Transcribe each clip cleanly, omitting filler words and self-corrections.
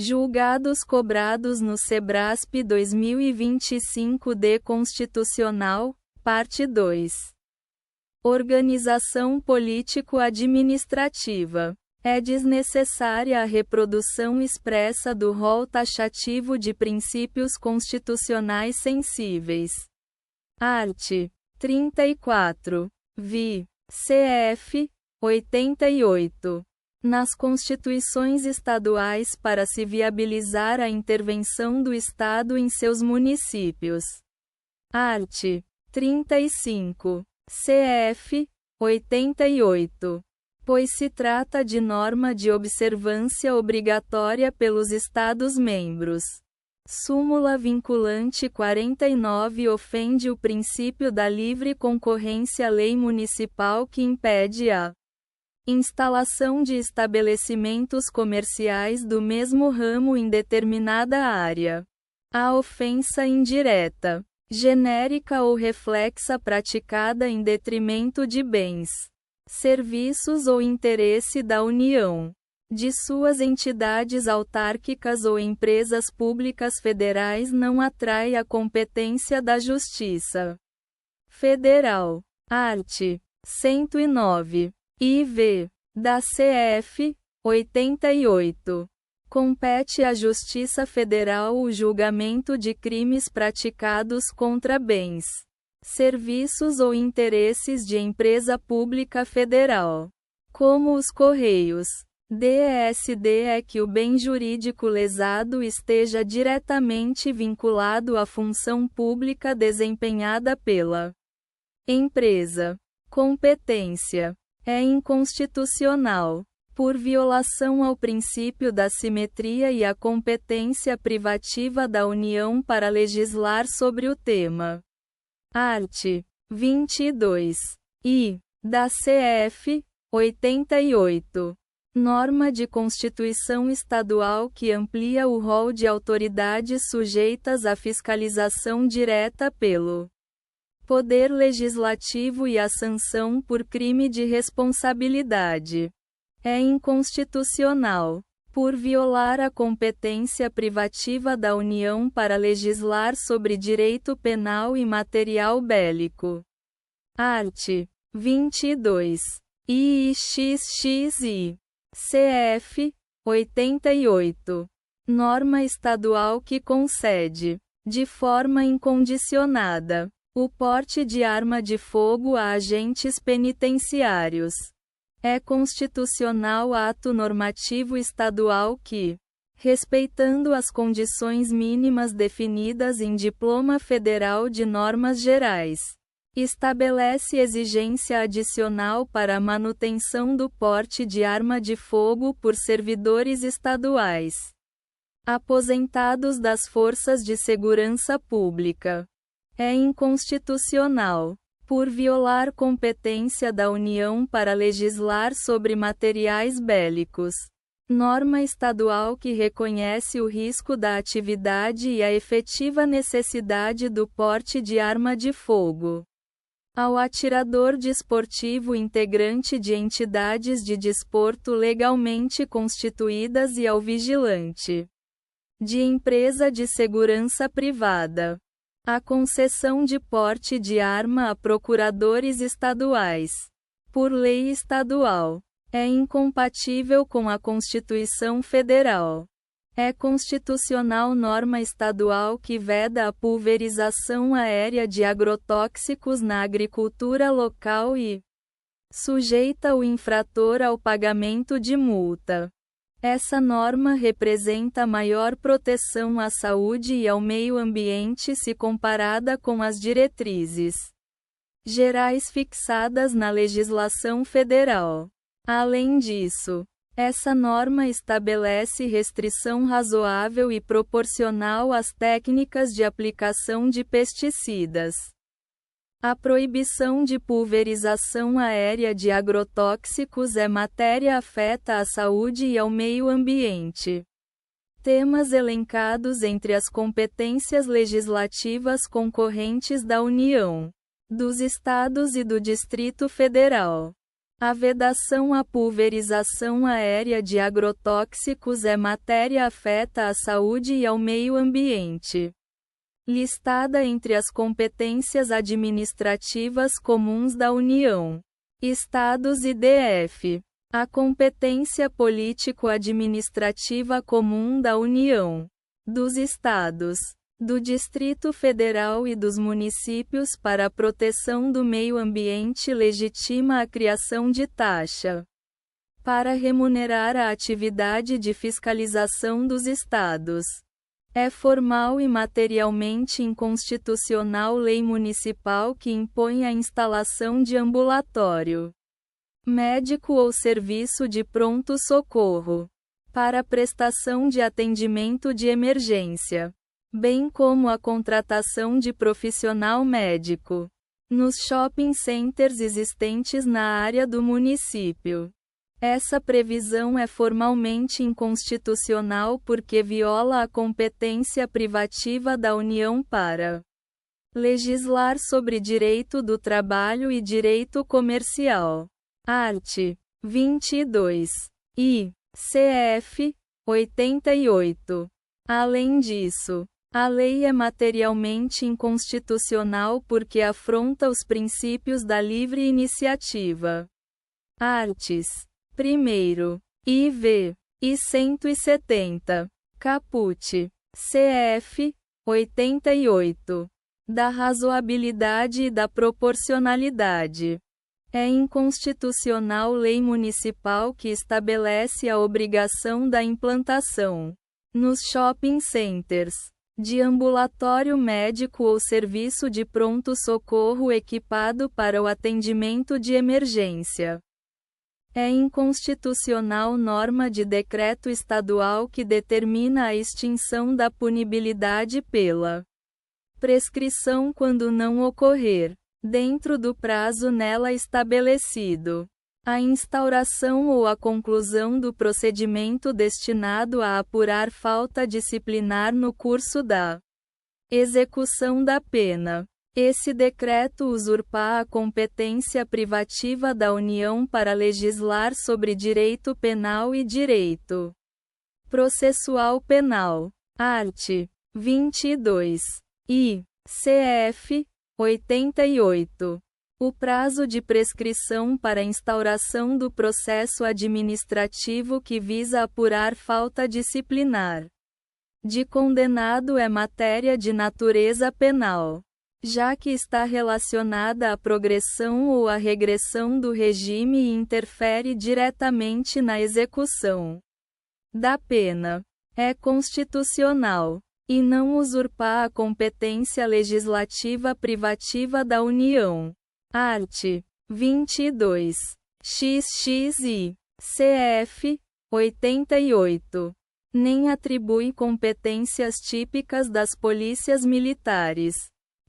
Julgados cobrados no Sebrasp 2025 de Constitucional, Parte 2. Organização político-administrativa. É desnecessária a reprodução expressa do rol taxativo de princípios constitucionais sensíveis. Art. 34. Vi. CF. 88. Nas constituições estaduais para se viabilizar a intervenção do Estado em seus municípios. Art. 35. CF. 88. Pois se trata de norma de observância obrigatória pelos Estados-membros. Súmula vinculante 49 ofende o princípio da livre concorrência. Lei municipal que impede a instalação de estabelecimentos comerciais do mesmo ramo em determinada área. A ofensa indireta, genérica ou reflexa praticada em detrimento de bens, serviços ou interesse da União, de suas entidades autárquicas ou empresas públicas federais não atrai a competência da Justiça Federal. Art. 109. IV. Da CF. 88. Compete à Justiça Federal o julgamento de crimes praticados contra bens, serviços ou interesses de empresa pública federal, como os Correios. DESD é que o bem jurídico lesado esteja diretamente vinculado à função pública desempenhada pela empresa. Competência. É inconstitucional, por violação ao princípio da simetria e à competência privativa da União para legislar sobre o tema. Art. 22. I. Da CF. 88. Norma de Constituição Estadual que amplia o rol de autoridades sujeitas à fiscalização direta pelo Poder Legislativo e à sanção por crime de responsabilidade. É inconstitucional, por violar a competência privativa da União para legislar sobre direito penal e material bélico. Art. 22. IXXI. CF. 88. Norma estadual que concede, de forma incondicionada, o porte de arma de fogo a agentes penitenciários. É constitucional ato normativo estadual que, respeitando as condições mínimas definidas em Diploma Federal de Normas Gerais, estabelece exigência adicional para a manutenção do porte de arma de fogo por servidores estaduais aposentados das Forças de Segurança Pública. É inconstitucional, por violar competência da União para legislar sobre materiais bélicos. Norma estadual que reconhece o risco da atividade e a efetiva necessidade do porte de arma de fogo. Ao atirador desportivo integrante de entidades de desporto legalmente constituídas e ao vigilante de empresa de segurança privada. A concessão de porte de arma a procuradores estaduais, por lei estadual, é incompatível com a Constituição Federal. É constitucional norma estadual que veda a pulverização aérea de agrotóxicos na agricultura local e sujeita o infrator ao pagamento de multa. Essa norma representa maior proteção à saúde e ao meio ambiente se comparada com as diretrizes gerais fixadas na legislação federal. Além disso, essa norma estabelece restrição razoável e proporcional às técnicas de aplicação de pesticidas. A proibição de pulverização aérea de agrotóxicos é matéria afeta à saúde e ao meio ambiente. Temas elencados entre as competências legislativas concorrentes da União, dos Estados e do Distrito Federal. A vedação à pulverização aérea de agrotóxicos é matéria afeta à saúde e ao meio ambiente. Listada entre as competências administrativas comuns da União, Estados e DF. A competência político-administrativa comum da União, dos Estados, do Distrito Federal e dos municípios para a proteção do meio ambiente legitima a criação de taxa para remunerar a atividade de fiscalização dos Estados. É formal e materialmente inconstitucional lei municipal que impõe a instalação de ambulatório médico ou serviço de pronto-socorro para prestação de atendimento de emergência, bem como a contratação de profissional médico nos shopping centers existentes na área do município. Essa previsão é formalmente inconstitucional porque viola a competência privativa da União para legislar sobre direito do trabalho e direito comercial. Art. 22. I. CF. 88. Além disso, a lei é materialmente inconstitucional porque afronta os princípios da livre iniciativa. Arts. 1º. IV. I 170. Caput. CF. 88. Da razoabilidade e da proporcionalidade. É inconstitucional lei municipal que estabelece a obrigação da implantação, nos shopping centers, de ambulatório médico ou serviço de pronto-socorro equipado para o atendimento de emergência. É inconstitucional norma de decreto estadual que determina a extinção da punibilidade pela prescrição quando não ocorrer, dentro do prazo nela estabelecido, a instauração ou a conclusão do procedimento destinado a apurar falta disciplinar no curso da execução da pena. Esse decreto usurpa a competência privativa da União para legislar sobre direito penal e direito processual penal. Art. 22. I. CF. 88. O prazo de prescrição para instauração do processo administrativo que visa apurar falta disciplinar de condenado é matéria de natureza penal, já que está relacionada à progressão ou à regressão do regime e interfere diretamente na execução da pena. É constitucional e não usurpar a competência legislativa privativa da União. Art. 22. XXI. CF. 88. Nem atribui competências típicas das polícias militares.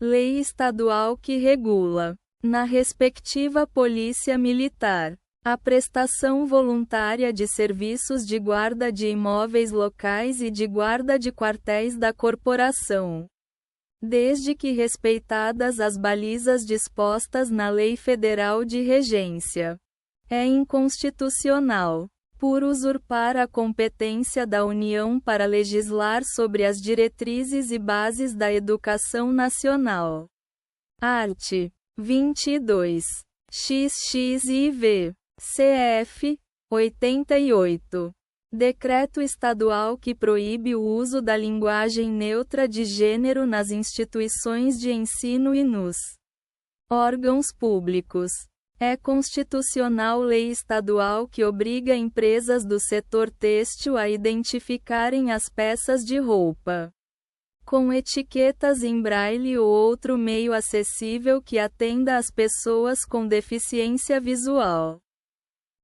Lei estadual que regula, na respectiva polícia militar, a prestação voluntária de serviços de guarda de imóveis locais e de guarda de quartéis da corporação, desde que respeitadas as balizas dispostas na Lei Federal de Regência. É inconstitucional, por usurpar a competência da União para legislar sobre as diretrizes e bases da educação nacional. Art. 22. XXIV. CF. 88. Decreto estadual que proíbe o uso da linguagem neutra de gênero nas instituições de ensino e nos órgãos públicos. É constitucional lei estadual que obriga empresas do setor têxtil a identificarem as peças de roupa com etiquetas em braille ou outro meio acessível que atenda às pessoas com deficiência visual.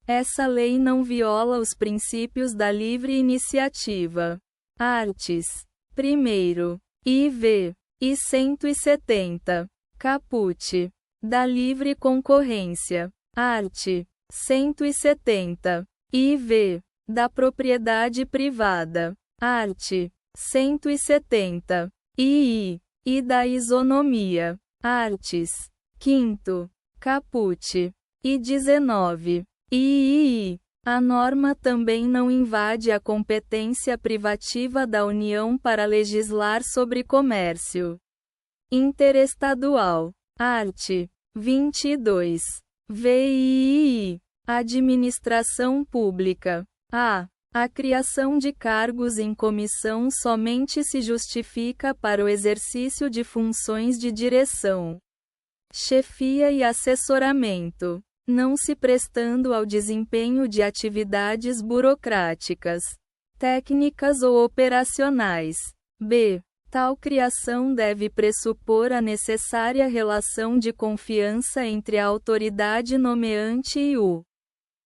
Essa lei não viola os princípios da livre iniciativa. Arts. 1º. IV. I 170. Caput. Da livre concorrência. Art. 170. IV. Da propriedade privada. Art. 170. II. E da isonomia. Arts. 5º. Caput. E 19. II. A norma também não invade a competência privativa da União para legislar sobre comércio interestadual. Art. 22. VII. Administração Pública. A criação de cargos em comissão somente se justifica para o exercício de funções de direção, chefia e assessoramento, não se prestando ao desempenho de atividades burocráticas, técnicas ou operacionais. B. Tal criação deve pressupor a necessária relação de confiança entre a autoridade nomeante e o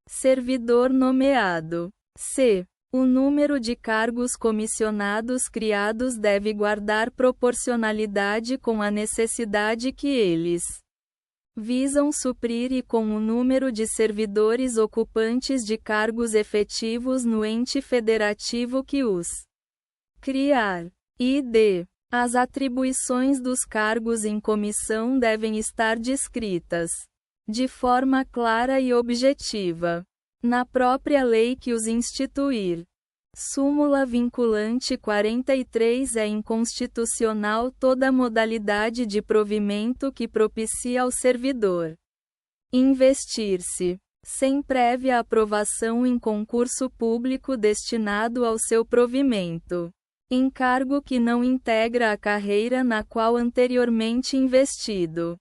servidor nomeado. C. O número de cargos comissionados criados deve guardar proporcionalidade com a necessidade que eles visam suprir e com o número de servidores ocupantes de cargos efetivos no ente federativo que os criar. E D. As atribuições dos cargos em comissão devem estar descritas de forma clara e objetiva na própria lei que os instituir. Súmula vinculante 43. É inconstitucional toda modalidade de provimento que propicia ao servidor investir-se, sem prévia aprovação em concurso público destinado ao seu provimento, em cargo que não integra a carreira na qual anteriormente investido.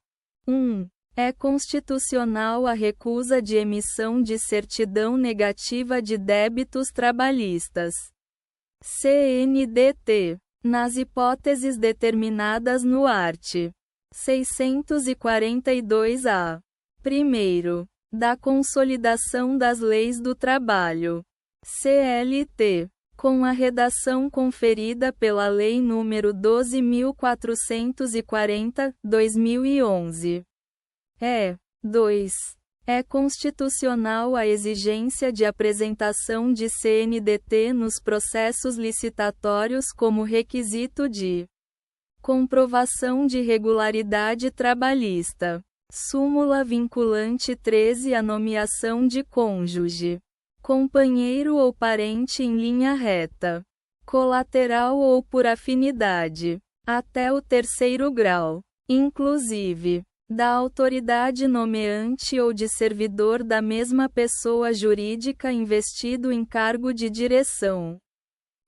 1. É constitucional a recusa de emissão de certidão negativa de débitos trabalhistas. CNDT. Nas hipóteses determinadas no art. 642-A. Primeiro. Da consolidação das leis do trabalho. CLT. Com a redação conferida pela Lei nº 12.440, 2011. 2. É constitucional a exigência de apresentação de CNDT nos processos licitatórios como requisito de comprovação de regularidade trabalhista. Súmula vinculante 13. A nomeação de cônjuge, companheiro ou parente em linha reta, colateral ou por afinidade, até o 3º grau, inclusive da autoridade nomeante ou de servidor da mesma pessoa jurídica investido em cargo de direção,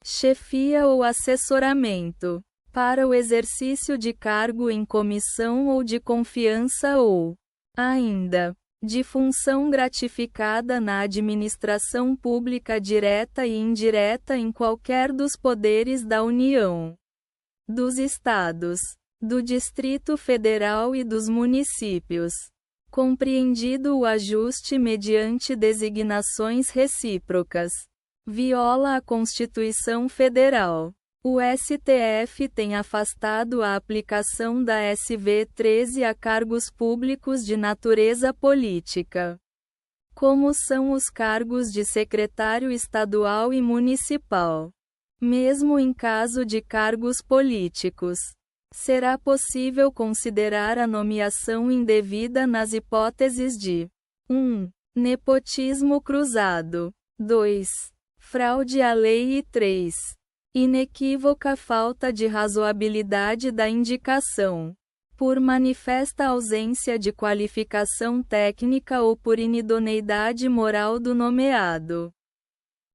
chefia ou assessoramento, para o exercício de cargo em comissão ou de confiança ou, ainda, de função gratificada na administração pública direta e indireta em qualquer dos poderes da União, dos Estados, do Distrito Federal e dos municípios, compreendido o ajuste mediante designações recíprocas, viola a Constituição Federal. O STF tem afastado a aplicação da SV 13 a cargos públicos de natureza política, como são os cargos de secretário estadual e municipal. Mesmo em caso de cargos políticos, será possível considerar a nomeação indevida nas hipóteses de 1. Nepotismo cruzado, 2. Fraude à lei e 3. Inequívoca falta de razoabilidade da indicação, por manifesta ausência de qualificação técnica ou por inidoneidade moral do nomeado.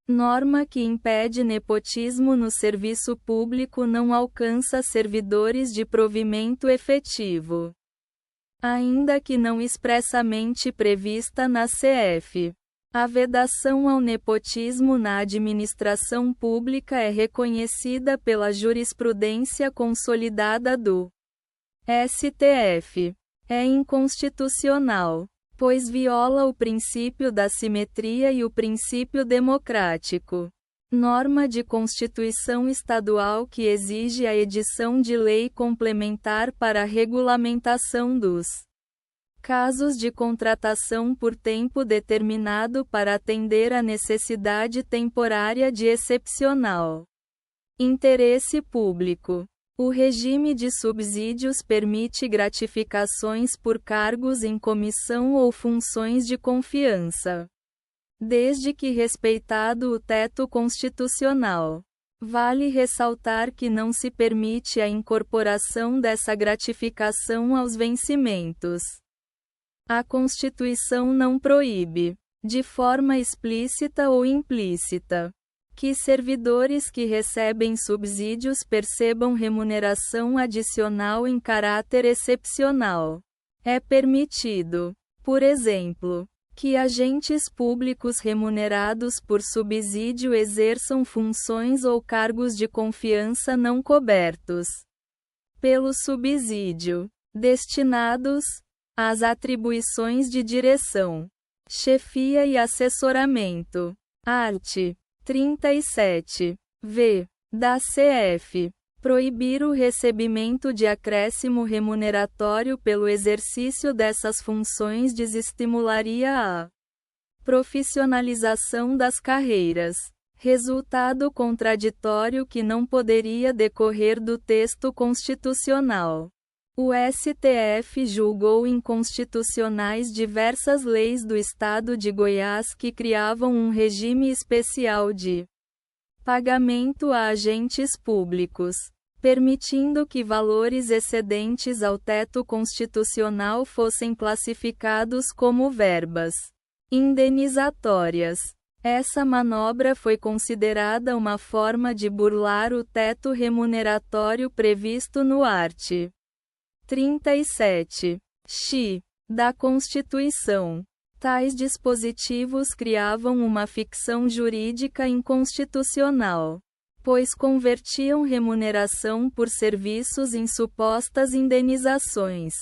Norma que impede nepotismo no serviço público não alcança servidores de provimento efetivo, ainda que não expressamente prevista na CF. A vedação ao nepotismo na administração pública é reconhecida pela jurisprudência consolidada do STF. É inconstitucional, pois viola o princípio da simetria e o princípio democrático. Norma de Constituição Estadual que exige a edição de lei complementar para a regulamentação dos casos de contratação por tempo determinado para atender à necessidade temporária de excepcional interesse público. O regime de subsídios permite gratificações por cargos em comissão ou funções de confiança, desde que respeitado o teto constitucional. Vale ressaltar que não se permite a incorporação dessa gratificação aos vencimentos. A Constituição não proíbe, de forma explícita ou implícita, que servidores que recebem subsídios percebam remuneração adicional em caráter excepcional. É permitido, por exemplo, que agentes públicos remunerados por subsídio exerçam funções ou cargos de confiança não cobertos pelo subsídio, destinados às atribuições de direção, chefia e assessoramento. Art. 37. V. da CF. Proibir o recebimento de acréscimo remuneratório pelo exercício dessas funções desestimularia a profissionalização das carreiras. Resultado contraditório que não poderia decorrer do texto constitucional. O STF julgou inconstitucionais diversas leis do Estado de Goiás que criavam um regime especial de pagamento a agentes públicos, permitindo que valores excedentes ao teto constitucional fossem classificados como verbas indenizatórias. Essa manobra foi considerada uma forma de burlar o teto remuneratório previsto no art. 37. X. da Constituição. Tais dispositivos criavam uma ficção jurídica inconstitucional, pois convertiam remuneração por serviços em supostas indenizações,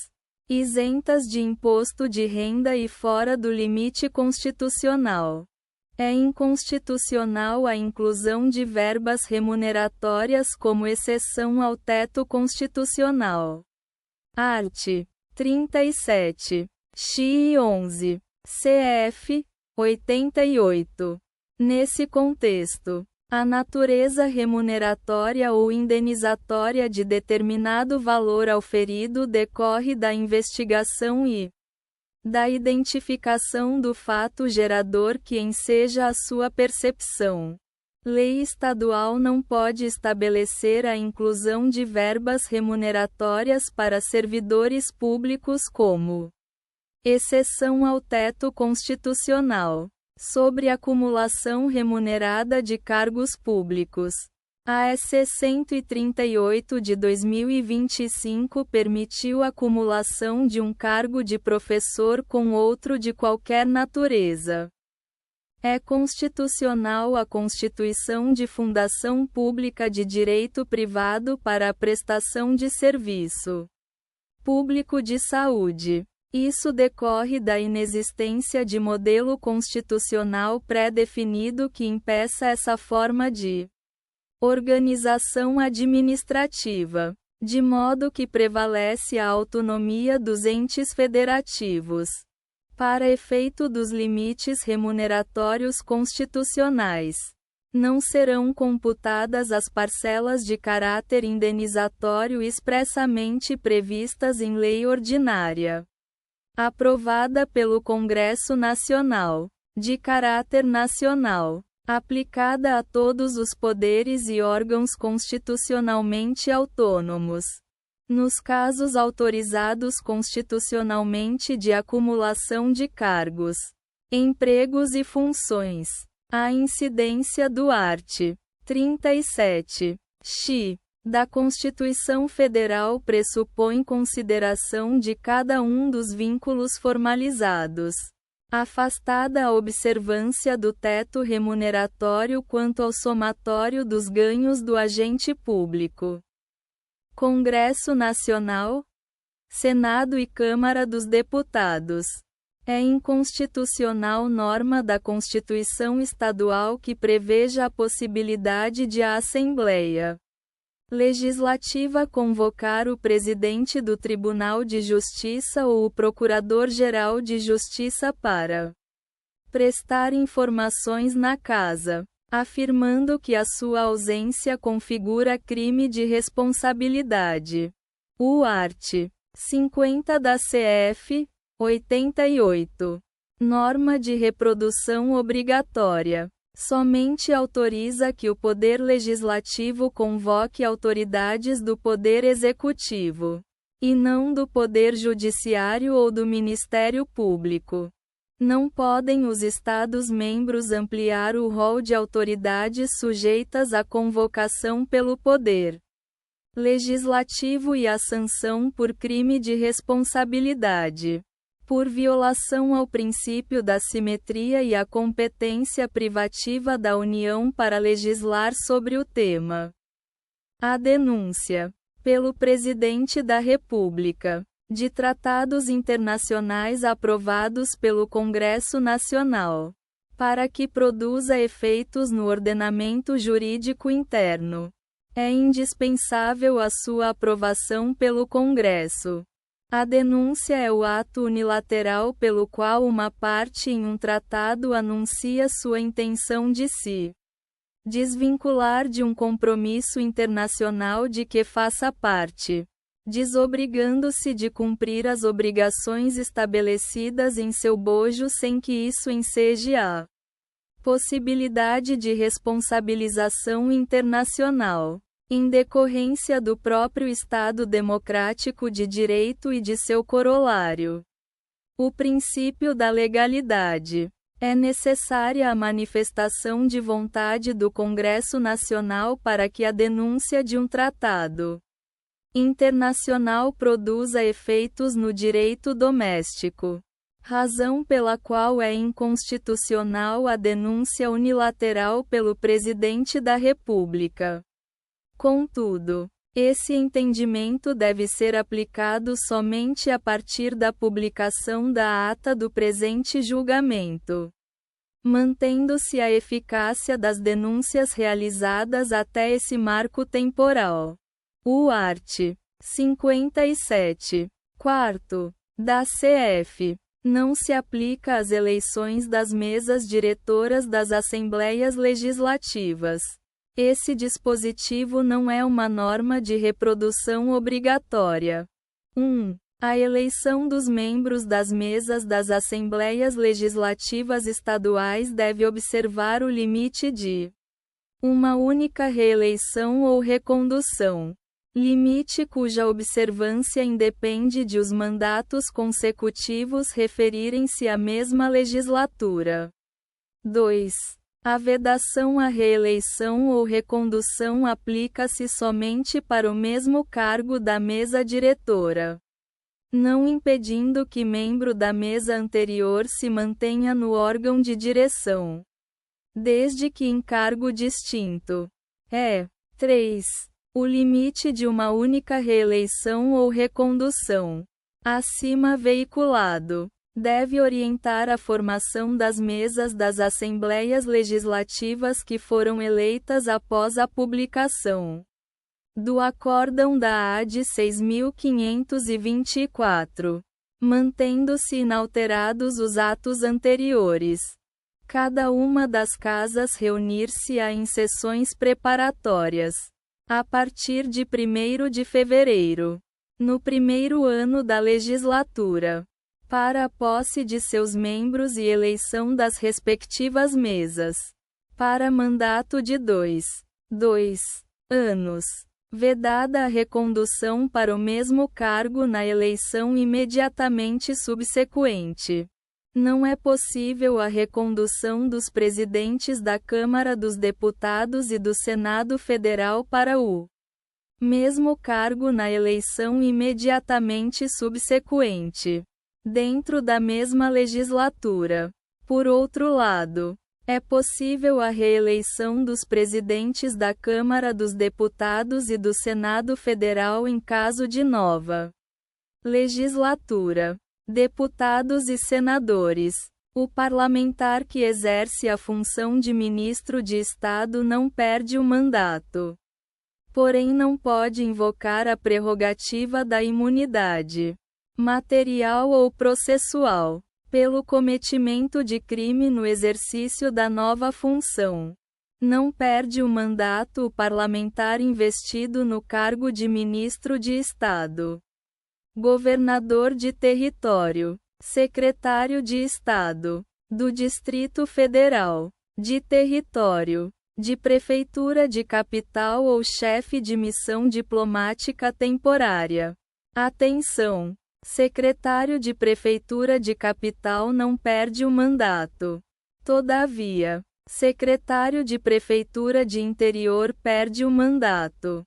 isentas de imposto de renda e fora do limite constitucional. É inconstitucional a inclusão de verbas remuneratórias como exceção ao teto constitucional. Art. 37. X 11. CF. 88. Nesse contexto, a natureza remuneratória ou indenizatória de determinado valor auferido decorre da investigação e da identificação do fato gerador que enseja a sua percepção. Lei estadual não pode estabelecer a inclusão de verbas remuneratórias para servidores públicos como exceção ao teto constitucional sobre acumulação remunerada de cargos públicos. A EC 138 de 2025 permitiu a acumulação de um cargo de professor com outro de qualquer natureza. É constitucional a constituição de fundação pública de direito privado para a prestação de serviço público de saúde. Isso decorre da inexistência de modelo constitucional pré-definido que impeça essa forma de organização administrativa, de modo que prevalece a autonomia dos entes federativos. Para efeito dos limites remuneratórios constitucionais, não serão computadas as parcelas de caráter indenizatório expressamente previstas em lei ordinária, aprovada pelo Congresso Nacional, de caráter nacional, aplicada a todos os poderes e órgãos constitucionalmente autônomos. Nos casos autorizados constitucionalmente de acumulação de cargos, empregos e funções, a incidência do art. 37. X. da Constituição Federal pressupõe consideração de cada um dos vínculos formalizados, afastada a observância do teto remuneratório quanto ao somatório dos ganhos do agente público. Congresso Nacional, Senado e Câmara dos Deputados. É inconstitucional norma da Constituição Estadual que preveja a possibilidade de a Assembleia Legislativa convocar o presidente do Tribunal de Justiça ou o Procurador-Geral de Justiça para prestar informações na Casa. afirmando que a sua ausência configura crime de responsabilidade. O art. 50 da CF. 88. Norma de reprodução obrigatória. Somente autoriza que o Poder Legislativo convoque autoridades do Poder Executivo, e não do Poder Judiciário ou do Ministério Público. Não podem os Estados-membros ampliar o rol de autoridades sujeitas à convocação pelo Poder Legislativo e à sanção por crime de responsabilidade, por violação ao princípio da simetria e à competência privativa da União para legislar sobre o tema. A denúncia, pelo Presidente da República, de tratados internacionais aprovados pelo Congresso Nacional, para que produza efeitos no ordenamento jurídico interno. É indispensável a sua aprovação pelo Congresso. A denúncia é o ato unilateral pelo qual uma parte em um tratado anuncia sua intenção de se desvincular de um compromisso internacional de que faça parte, desobrigando-se de cumprir as obrigações estabelecidas em seu bojo sem que isso enseje a possibilidade de responsabilização internacional, em decorrência do próprio Estado democrático de direito e de seu corolário, o princípio da legalidade. É necessária a manifestação de vontade do Congresso Nacional para que a denúncia de um tratado internacional produza efeitos no direito doméstico, razão pela qual é inconstitucional a denúncia unilateral pelo Presidente da República. Contudo, esse entendimento deve ser aplicado somente a partir da publicação da ata do presente julgamento, mantendo-se a eficácia das denúncias realizadas até esse marco temporal. O art. 57. 4º, da CF. Não se aplica às eleições das mesas diretoras das Assembleias Legislativas. Esse dispositivo não é uma norma de reprodução obrigatória. 1. A eleição dos membros das mesas das Assembleias Legislativas Estaduais deve observar o limite de uma única reeleição ou recondução. Limite cuja observância independe de os mandatos consecutivos referirem-se à mesma legislatura. 2. A vedação à reeleição ou recondução aplica-se somente para o mesmo cargo da mesa diretora, não impedindo que membro da mesa anterior se mantenha no órgão de direção, desde que em cargo distinto. 3. O limite de uma única reeleição ou recondução, acima veiculado, deve orientar a formação das mesas das Assembleias Legislativas que foram eleitas após a publicação do Acórdão da AD 6.524, mantendo-se inalterados os atos anteriores. Cada uma das casas reunir-se-á em sessões preparatórias, a partir de 1º de fevereiro, no primeiro ano da legislatura, para a posse de seus membros e eleição das respectivas mesas, para mandato de 2 anos, vedada a recondução para o mesmo cargo na eleição imediatamente subsequente. Não é possível a recondução dos presidentes da Câmara dos Deputados e do Senado Federal para o mesmo cargo na eleição imediatamente subsequente, dentro da mesma legislatura. Por outro lado, é possível a reeleição dos presidentes da Câmara dos Deputados e do Senado Federal em caso de nova legislatura. Deputados e senadores. O parlamentar que exerce a função de ministro de Estado não perde o mandato. Porém, não pode invocar a prerrogativa da imunidade material ou processual, pelo cometimento de crime no exercício da nova função. Não perde o mandato o parlamentar investido no cargo de ministro de Estado, governador de território, secretário de Estado, do Distrito Federal, de território, de prefeitura de capital ou chefe de missão diplomática temporária. Atenção! Secretário de prefeitura de capital não perde o mandato. Todavia, secretário de prefeitura de interior perde o mandato.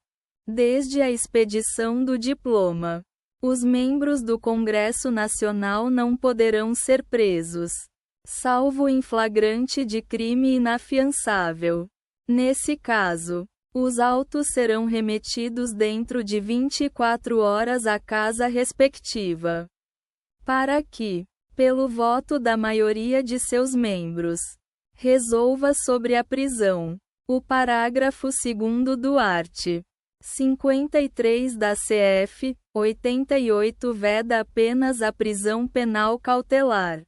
Desde a expedição do diploma, os membros do Congresso Nacional não poderão ser presos, salvo em flagrante de crime inafiançável. Nesse caso, os autos serão remetidos dentro de 24 horas à casa respectiva, para que, pelo voto da maioria de seus membros, resolva sobre a prisão. O parágrafo 2º do art. 53 da CF. 88 veda apenas a prisão penal cautelar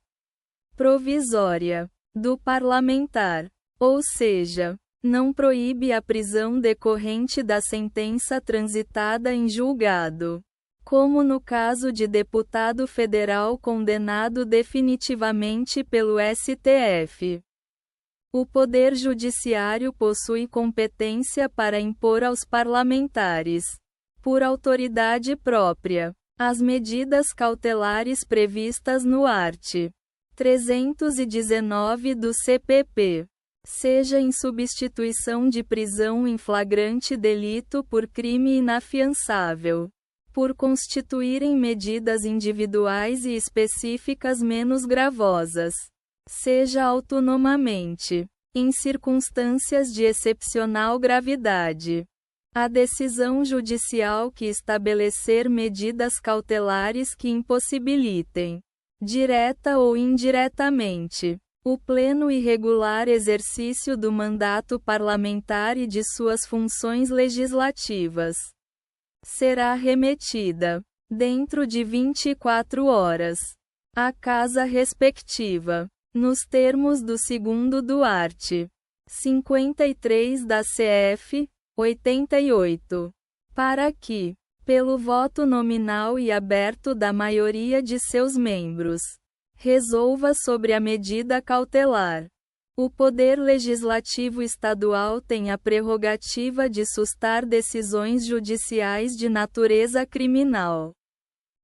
provisória do parlamentar, ou seja, não proíbe a prisão decorrente da sentença transitada em julgado, como no caso de deputado federal condenado definitivamente pelo STF. O Poder Judiciário possui competência para impor aos parlamentares, por autoridade própria, as medidas cautelares previstas no art. 319 do CPP, seja em substituição de prisão em flagrante delito por crime inafiançável, por constituírem medidas individuais e específicas menos gravosas, seja autonomamente, em circunstâncias de excepcional gravidade, a decisão judicial que estabelecer medidas cautelares que impossibilitem, direta ou indiretamente, o pleno e regular exercício do mandato parlamentar e de suas funções legislativas, será remetida, dentro de 24 horas, à casa respectiva, nos termos do 2º do art. 53 da CF. 88. Para que, pelo voto nominal e aberto da maioria de seus membros, resolva sobre a medida cautelar. O Poder Legislativo Estadual tem a prerrogativa de sustar decisões judiciais de natureza criminal,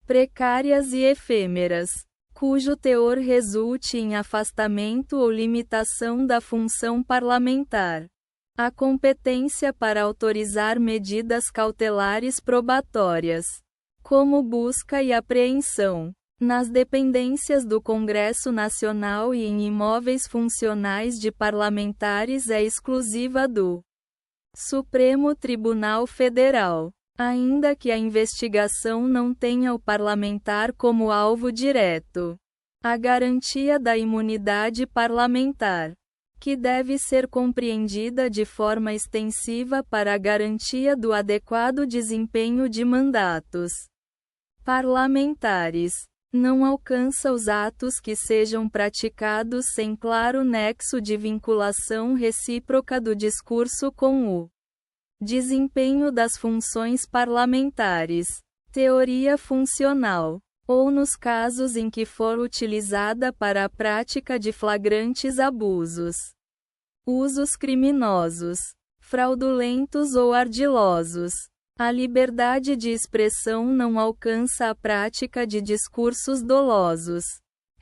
precárias e efêmeras, cujo teor resulte em afastamento ou limitação da função parlamentar. A competência para autorizar medidas cautelares probatórias, como busca e apreensão, nas dependências do Congresso Nacional e em imóveis funcionais de parlamentares é exclusiva do Supremo Tribunal Federal, ainda que a investigação não tenha o parlamentar como alvo direto. A garantia da imunidade parlamentar, que deve ser compreendida de forma extensiva para a garantia do adequado desempenho de mandatos parlamentares, não alcança os atos que sejam praticados sem claro nexo de vinculação recíproca do discurso com o desempenho das funções parlamentares, teoria funcional, ou nos casos em que for utilizada para a prática de flagrantes abusos, usos criminosos, fraudulentos ou ardilosos. A liberdade de expressão não alcança a prática de discursos dolosos,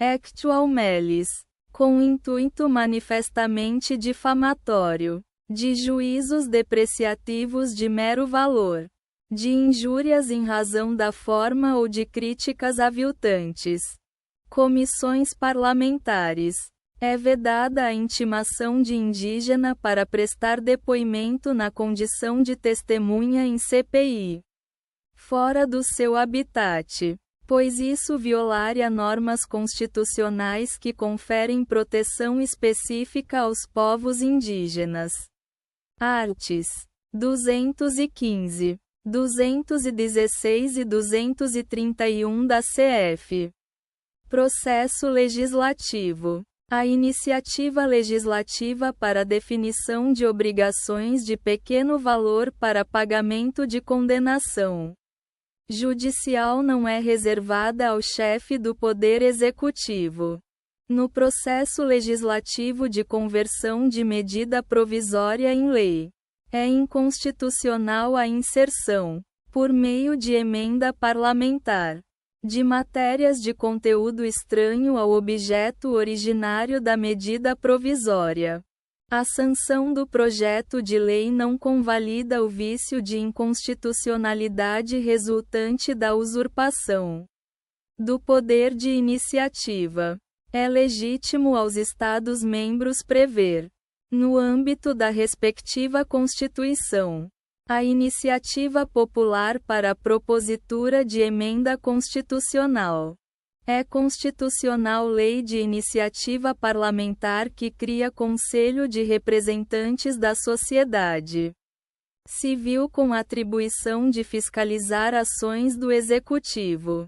actual malice, com intuito manifestamente difamatório, de juízos depreciativos de mero valor, de injúrias em razão da forma ou de críticas aviltantes. Comissões parlamentares. É vedada a intimação de indígena para prestar depoimento na condição de testemunha em CPI, fora do seu habitat, pois isso violaria normas constitucionais que conferem proteção específica aos povos indígenas. Arts. 215, 216 e 231 da CF. Processo Legislativo. A iniciativa legislativa para definição de obrigações de pequeno valor para pagamento de condenação judicial não é reservada ao chefe do Poder Executivo. No processo legislativo de conversão de medida provisória em lei, é inconstitucional a inserção, por meio de emenda parlamentar, de matérias de conteúdo estranho ao objeto originário da medida provisória. A sanção do projeto de lei não convalida o vício de inconstitucionalidade resultante da usurpação do poder de iniciativa. É legítimo aos Estados-membros prever, no âmbito da respectiva Constituição, a iniciativa popular para a propositura de emenda constitucional. É constitucional lei de iniciativa parlamentar que cria Conselho de Representantes da Sociedade Civil com atribuição de fiscalizar ações do Executivo.